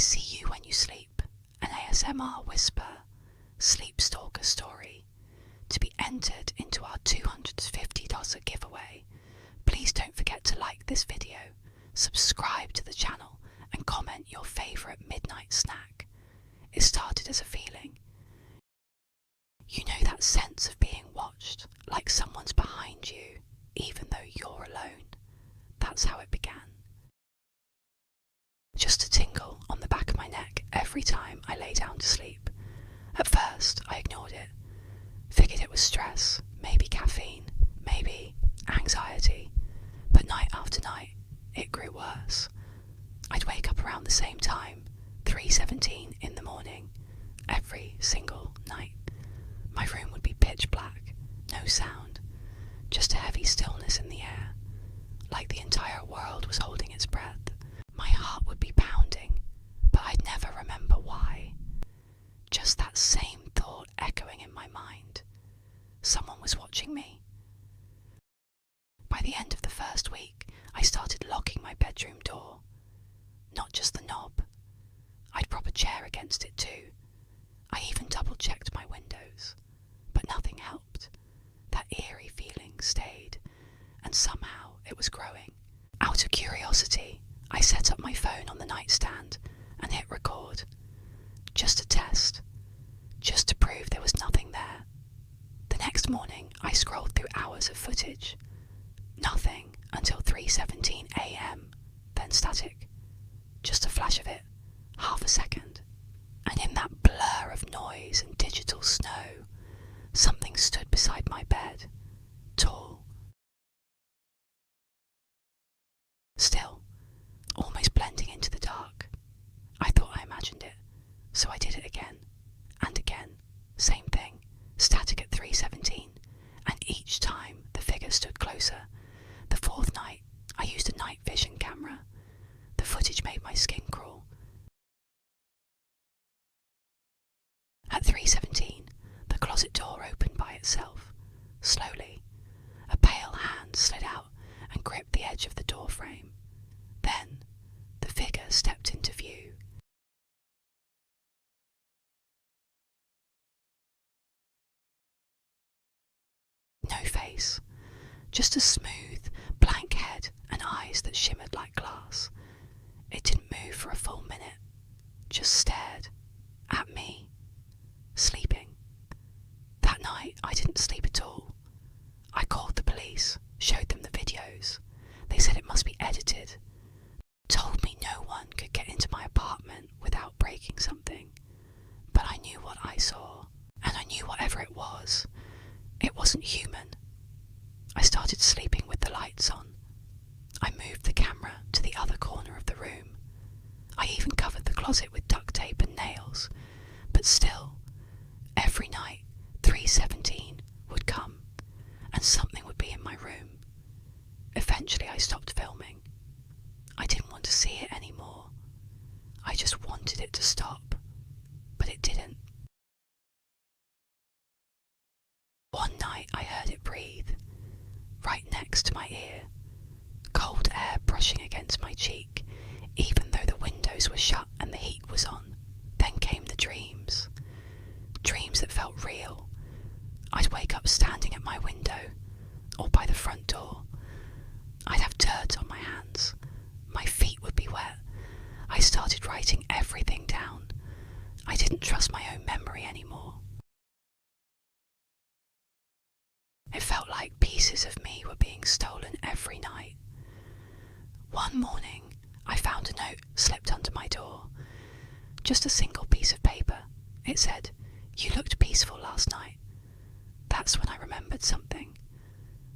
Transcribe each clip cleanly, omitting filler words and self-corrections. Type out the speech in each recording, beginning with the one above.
See You When You Sleep, an ASMR whisper sleep stalker story, to be entered into our $250 giveaway. Please don't forget to like this video, subscribe to the channel, and comment your favourite midnight snack. It started as a feeling. You know that sense of being watched, like someone's behind you, even though you're alone. That's how it began. Just a tingle on the back of my neck every time I lay down to sleep. At first, I ignored it. Figured it was stress, maybe caffeine, maybe anxiety. But night after night, it grew worse. I'd wake up around the same time, 3:17 in the morning, every single night. My room would be pitch black, no sound, just a heavy stillness in the air, like the entire world was holding its breath. My heart would be pounding, but I'd never remember why. Just that same thought echoing in my mind. Someone was watching me. By the end of the first week, I started locking my bedroom door. Not just the knob. I'd prop a chair against it too. I even double-checked my windows, but nothing helped. That eerie feeling stayed, and somehow it was growing. Out of curiosity, I set up my phone on the nightstand and hit record. Just a test. Just to prove there was nothing there. The next morning, I scrolled through hours of footage. Nothing until 3:17 AM, then static. Just a flash of it, half a second. And in that blur of noise and digital snow, something stood beside my bed, tall. Still, almost blending into the dark. I thought I imagined it, so I did it again, and again. Same thing, static at 3:17, and each time the figure stood closer. The fourth night, I used a night vision camera. The footage made my skin crawl. At 3:17, the closet door opened by itself, slowly. A pale hand slid out and gripped the edge of the door frame. Then, the figure stepped into view. No face, just a smooth, blank head and eyes that shimmered like glass. It didn't move for a full minute, just stared at me, sleeping. That night, I didn't sleep at all. I called the police, showed them the videos. They said it must be edited. Told me no one could get into my apartment without breaking something. But I knew what I saw, and I knew whatever it wasn't human. I started sleeping with the lights on. I moved the camera to the other corner of the room. I even covered the closet with duct tape and nails. But still, every night, 3:17 would come, and something would be in my room. Eventually I stopped filming. I didn't want to see it anymore. I just wanted it to stop, but it didn't. One night I heard it breathe, right next to my ear, cold air brushing against my cheek, even though the windows were shut and the heat was on. Then came the dreams. Dreams that felt real. I'd wake up standing at my window, or by the front door. I'd have dirt on my hands. My feet would be wet. I started writing everything down. I didn't trust my own memory anymore. It felt like pieces of me were being stolen every night. One morning, I found a note slipped under my door. Just a single piece of paper. It said, "You looked peaceful last night." That's when I remembered something.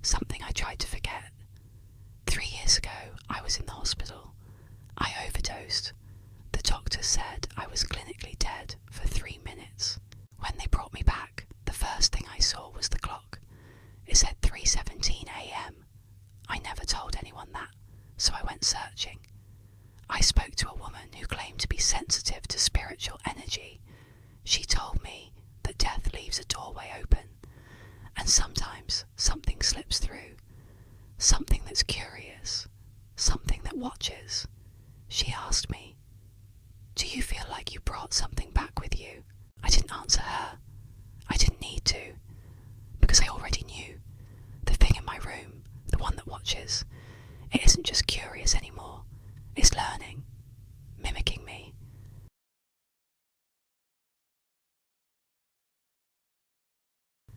Something I tried to forget. 3 years ago, I was in the hospital. I overdosed. The doctor said I was clinically dead for 3 minutes. When they brought me back, the first thing I saw was the clock. It said 3:17 AM. I never told anyone that, so I went searching. I spoke to a woman who claimed to be sensitive to spiritual energy. She told me that death leaves a doorway open, and sometimes something slips through. Something that's curious, something that watches. She asked me, "Do you got something back with you. I didn't answer her. I didn't need to, because I already knew. The thing in my room, the one that watches, it isn't just curious anymore. It's learning, mimicking me.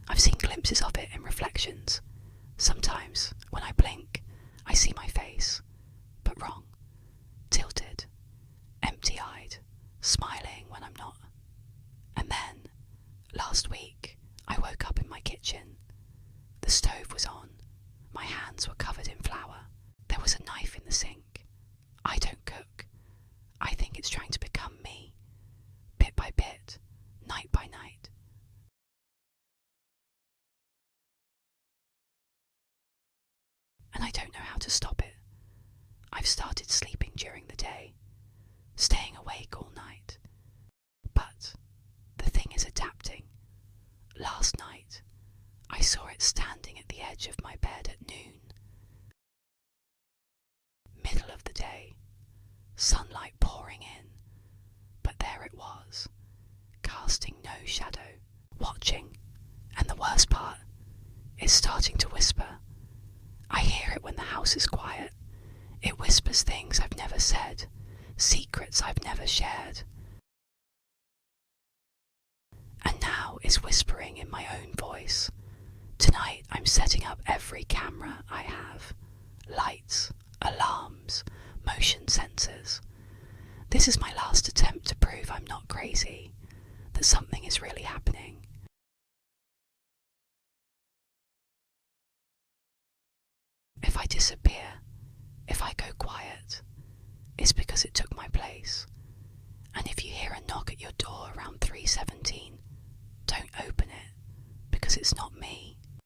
I've seen glimpses of it in reflections. Sometimes, when I blink, I see my face, but wrong, tilted, empty-eyed, smiling when I'm not. And then, last week, I woke up in my kitchen. The stove was on. My hands were covered in flour. There was a knife in the sink. I don't cook. I think it's trying to become me, bit by bit, night by night. And I don't know how to stop it. I've started sleeping during the day, staying awake all night. But the thing is adapting. Last night, I saw it standing at the edge of my bed at noon. Middle of the day, sunlight pouring in, but there it was, casting no shadow, watching, and the worst part, it's starting to whisper. I hear it when the house is quiet. It whispers things I've never said, secrets I've never shared. And now it's whispering in my own voice. Tonight I'm setting up every camera I have. Lights, alarms, motion sensors. This is my last attempt to prove I'm not crazy, that something is really happening. If I disappear, if I go quiet, it's because it took my place. And if you hear a knock at your door around 3:17, don't open it, because it's not